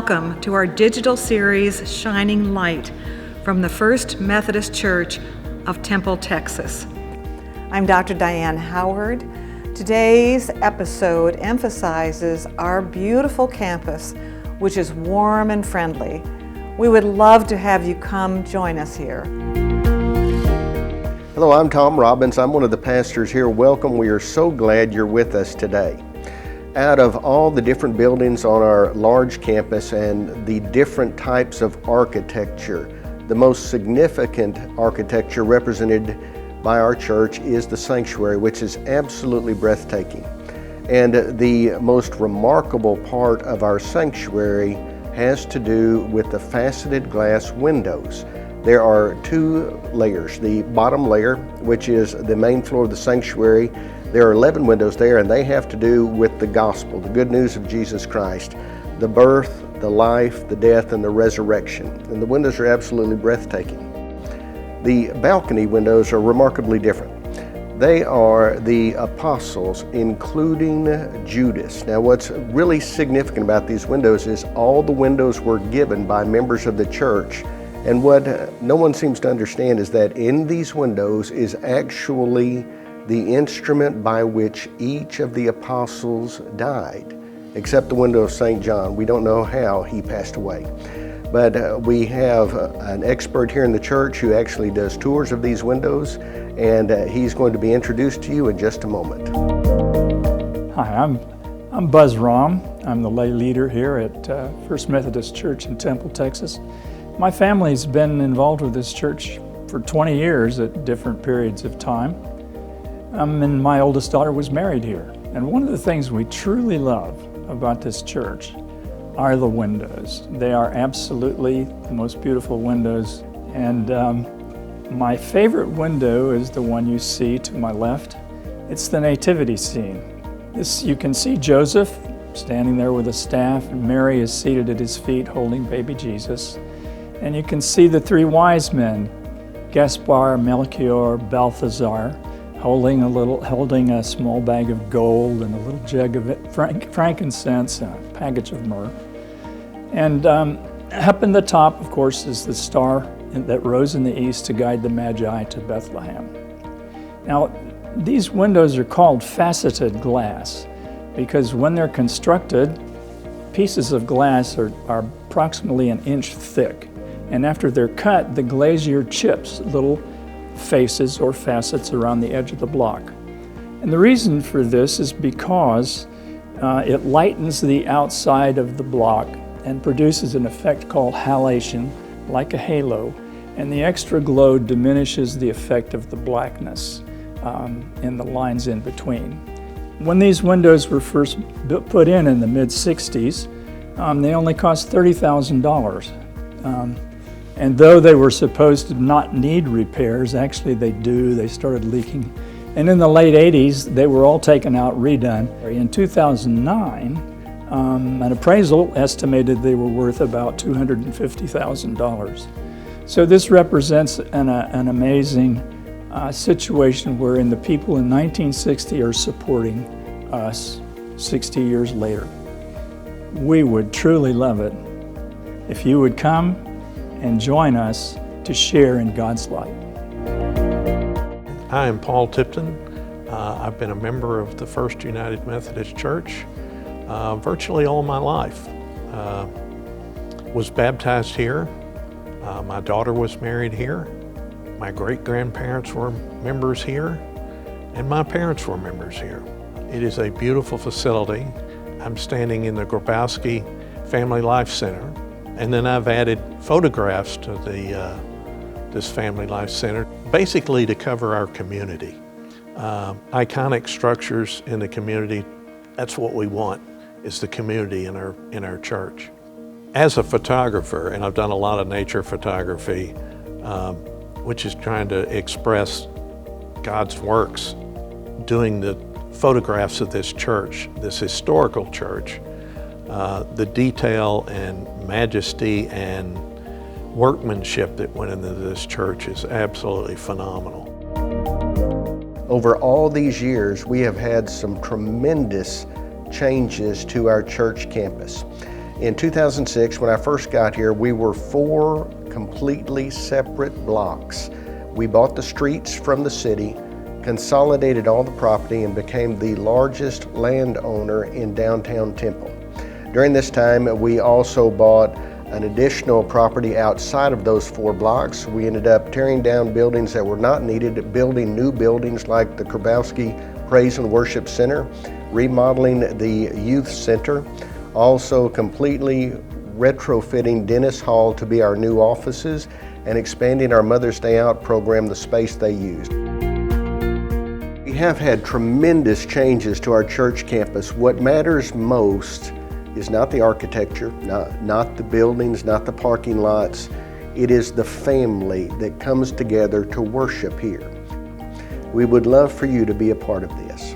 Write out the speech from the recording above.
welcome to our digital series, Shining Light, from the First Methodist Church of Temple, Texas. I'm Dr. Diane Howard. Today's episode emphasizes our beautiful campus, which is warm and friendly. We would love to have you come join us here. Hello, I'm Tom Robbins. I'm one of the pastors here. Welcome. We are so glad you're with us today. Out of all the different buildings on our large campus and the different types of architecture, the most significant architecture represented by our church is the sanctuary, which is absolutely breathtaking. And the most remarkable part of our sanctuary has to do with the faceted glass windows. There are two layers. The bottom layer, which is the main floor of the sanctuary, there are 11 windows there, and they have to do with the gospel, the good news of Jesus Christ, the birth, the life, the death, and the resurrection. And the windows are absolutely breathtaking. The balcony windows are remarkably different. They are the apostles, including Judas. Now, what's really significant about these windows is all the windows were given by members of the church. And what no one seems to understand is that in these windows is actually the instrument by which each of the apostles died, except the window of St. John. We don't know how he passed away. But we have an expert here in the church who actually does tours of these windows, and he's going to be introduced to you in just a moment. Hi, I'm Buzz Rahm. I'm the lay leader here at First Methodist Church in Temple, Texas. My family's been involved with this church for 20 years at different periods of time. And my oldest daughter was married here. And one of the things we truly love about this church are the windows. They are absolutely the most beautiful windows. And my favorite window is the one you see to my left. It's the nativity scene. You can see Joseph standing there with a staff, and Mary is seated at his feet holding baby Jesus. And you can see the three wise men, Gaspar, Melchior, Balthazar, holding a small bag of gold and a little jug of frankincense and a package of myrrh. And up in the top, of course, is the star that rose in the east to guide the Magi to Bethlehem. Now, these windows are called faceted glass because when they're constructed, pieces of glass are approximately an inch thick. And after they're cut, the glazier chips little faces or facets around the edge of the block. And the reason for this is because it lightens the outside of the block and produces an effect called halation, like a halo, and the extra glow diminishes the effect of the blackness in the lines in between. When these windows were first put in the mid-60s, they only cost $30,000. And though they were supposed to not need repairs, actually they do. They started leaking. And in the late 80s, they were all taken out, redone. In 2009, an appraisal estimated they were worth about $250,000. So this represents an amazing situation wherein the people in 1960 are supporting us 60 years later. We would truly love it if you would come and join us to share in God's light. I am Paul Tipton. I've been a member of the First United Methodist Church virtually all my life. Was baptized here. My daughter was married here. My great-grandparents were members here, and my parents were members here. It is a beautiful facility. I'm standing in the Grabowski Family Life Center. And then I've added photographs to this Family Life Center, basically to cover our community. Iconic structures in the community, that's what we want, is the community in our church. As a photographer, and I've done a lot of nature photography, which is trying to express God's works, doing the photographs of this church, this historical church, the detail and majesty and workmanship that went into this church is absolutely phenomenal. Over all these years, we have had some tremendous changes to our church campus. In 2006, when I first got here, we were 4 completely separate blocks. We bought the streets from the city, consolidated all the property, and became the largest landowner in downtown Temple. During this time, we also bought an additional property outside of those 4 blocks. We ended up tearing down buildings that were not needed, building new buildings like the Krabowski Praise and Worship Center, remodeling the Youth Center, also completely retrofitting Dennis Hall to be our new offices, and expanding our Mother's Day Out program, the space they used. We have had tremendous changes to our church campus. What matters most is not the architecture, not the buildings, not the parking lots. It is the family that comes together to worship here. We would love for you to be a part of this.